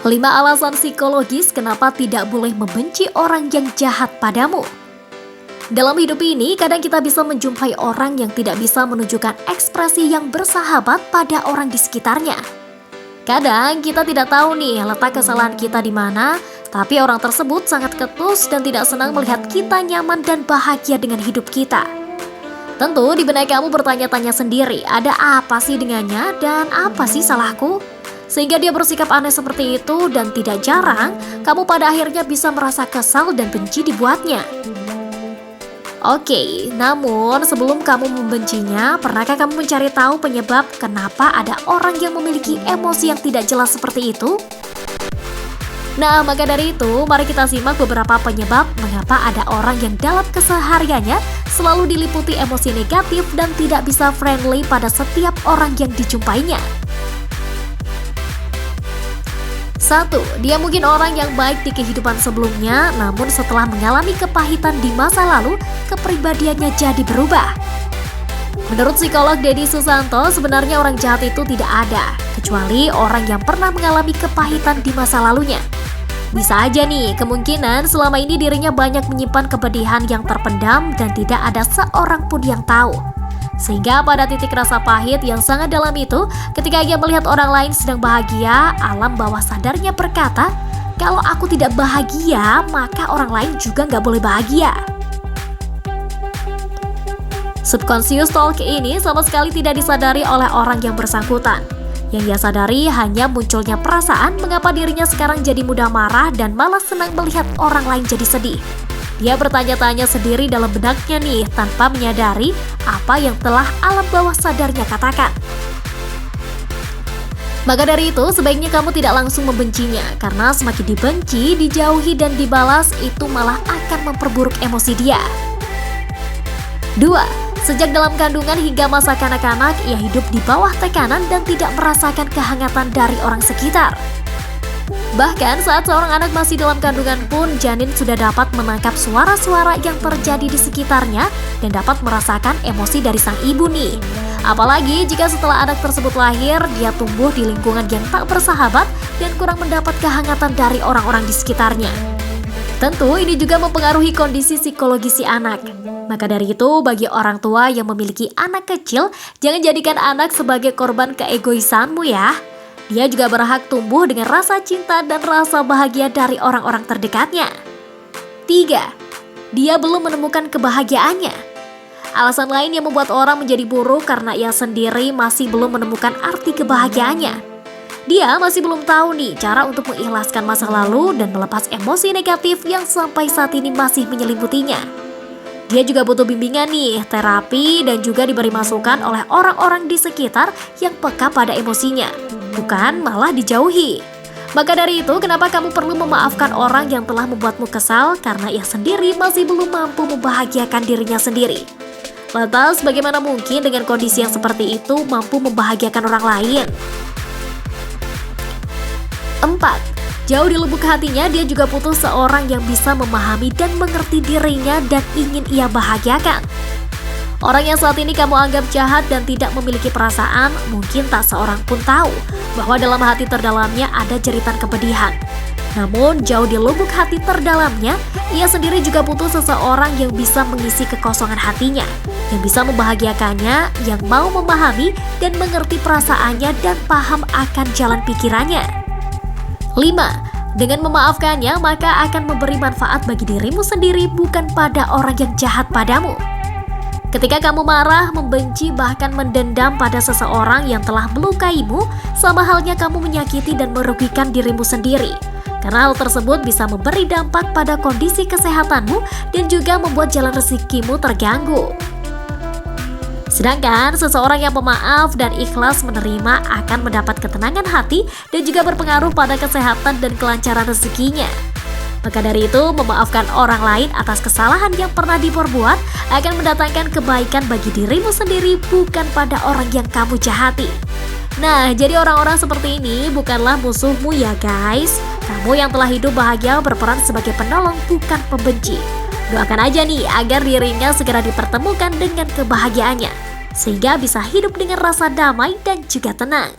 5 alasan psikologis kenapa tidak boleh membenci orang yang jahat padamu. Dalam hidup ini, kadang kita bisa menjumpai orang yang tidak bisa menunjukkan ekspresi yang bersahabat pada orang di sekitarnya. Kadang kita tidak tahu nih letak kesalahan kita di mana, tapi orang tersebut sangat ketus dan tidak senang melihat kita nyaman dan bahagia dengan hidup kita. Tentu di benak kamu bertanya-tanya sendiri, ada apa sih dengannya dan apa sih salahku? Sehingga dia bersikap aneh seperti itu dan tidak jarang kamu pada akhirnya bisa merasa kesal dan benci dibuatnya. Oke, namun sebelum kamu membencinya, pernahkah kamu mencari tahu penyebab kenapa ada orang yang memiliki emosi yang tidak jelas seperti itu? Nah, maka dari itu, mari kita simak beberapa penyebab mengapa ada orang yang dalam kesehariannya selalu diliputi emosi negatif dan tidak bisa friendly pada setiap orang yang dijumpainya. 1. Dia mungkin orang yang baik di kehidupan sebelumnya, namun setelah mengalami kepahitan di masa lalu, kepribadiannya jadi berubah. Menurut psikolog Deddy Susanto, sebenarnya orang jahat itu tidak ada, kecuali orang yang pernah mengalami kepahitan di masa lalunya. Bisa aja nih, kemungkinan selama ini dirinya banyak menyimpan kepedihan yang terpendam dan tidak ada seorang pun yang tahu. Sehingga pada titik rasa pahit yang sangat dalam itu, ketika ia melihat orang lain sedang bahagia, alam bawah sadarnya berkata, kalau aku tidak bahagia, maka orang lain juga nggak boleh bahagia. Subconscious talk ini sama sekali tidak disadari oleh orang yang bersangkutan. Yang ia sadari hanya munculnya perasaan mengapa dirinya sekarang jadi mudah marah dan malah senang melihat orang lain jadi sedih. Dia bertanya-tanya sendiri dalam benaknya nih, tanpa menyadari apa yang telah alam bawah sadarnya katakan. Maka dari itu, sebaiknya kamu tidak langsung membencinya, karena semakin dibenci, dijauhi, dan dibalas, itu malah akan memperburuk emosi dia. 2. Sejak dalam kandungan hingga masa kanak-kanak, ia hidup di bawah tekanan dan tidak merasakan kehangatan dari orang sekitar. Bahkan saat seorang anak masih dalam kandungan pun, janin sudah dapat menangkap suara-suara yang terjadi di sekitarnya dan dapat merasakan emosi dari sang ibu nih. Apalagi jika setelah anak tersebut lahir, dia tumbuh di lingkungan yang tak bersahabat dan kurang mendapat kehangatan dari orang-orang di sekitarnya. Tentu ini juga mempengaruhi kondisi psikologi si anak. Maka dari itu, bagi orang tua yang memiliki anak kecil, jangan jadikan anak sebagai korban keegoisanmu ya. Dia juga berhak tumbuh dengan rasa cinta dan rasa bahagia dari orang-orang terdekatnya. 3. Dia belum menemukan kebahagiaannya. Alasan lain yang membuat orang menjadi buruk karena ia sendiri masih belum menemukan arti kebahagiaannya. Dia masih belum tahu nih cara untuk mengikhlaskan masa lalu dan melepas emosi negatif yang sampai saat ini masih menyelimutinya. Dia juga butuh bimbingan nih, terapi, dan juga diberi masukan oleh orang-orang di sekitar yang peka pada emosinya, bukan malah dijauhi. Maka dari itu, kenapa kamu perlu memaafkan orang yang telah membuatmu kesal karena ia sendiri masih belum mampu membahagiakan dirinya sendiri? Lantas, bagaimana mungkin dengan kondisi yang seperti itu mampu membahagiakan orang lain? 4. Jauh di lubuk hatinya, dia juga butuh seorang yang bisa memahami dan mengerti dirinya dan ingin ia bahagiakan. Orang yang saat ini kamu anggap jahat dan tidak memiliki perasaan, mungkin tak seorang pun tahu bahwa dalam hati terdalamnya ada jeritan kepedihan. Namun, jauh di lubuk hati terdalamnya, ia sendiri juga butuh seseorang yang bisa mengisi kekosongan hatinya, yang bisa membahagiakannya, yang mau memahami dan mengerti perasaannya dan paham akan jalan pikirannya. 5. Dengan memaafkannya, maka akan memberi manfaat bagi dirimu sendiri, bukan pada orang yang jahat padamu. Ketika kamu marah, membenci, bahkan mendendam pada seseorang yang telah melukaimu, sama halnya kamu menyakiti dan merugikan dirimu sendiri. Karena hal tersebut bisa memberi dampak pada kondisi kesehatanmu dan juga membuat jalan rezekimu terganggu. Sedangkan seseorang yang pemaaf dan ikhlas menerima akan mendapat ketenangan hati dan juga berpengaruh pada kesehatan dan kelancaran rezekinya. Maka dari itu, memaafkan orang lain atas kesalahan yang pernah diperbuat akan mendatangkan kebaikan bagi dirimu sendiri, bukan pada orang yang kamu jahati. Nah, jadi orang-orang seperti ini bukanlah musuhmu ya guys. Kamu yang telah hidup bahagia berperan sebagai penolong, bukan pembenci. Doakan aja nih agar dirinya segera dipertemukan dengan kebahagiaannya, sehingga bisa hidup dengan rasa damai dan juga tenang.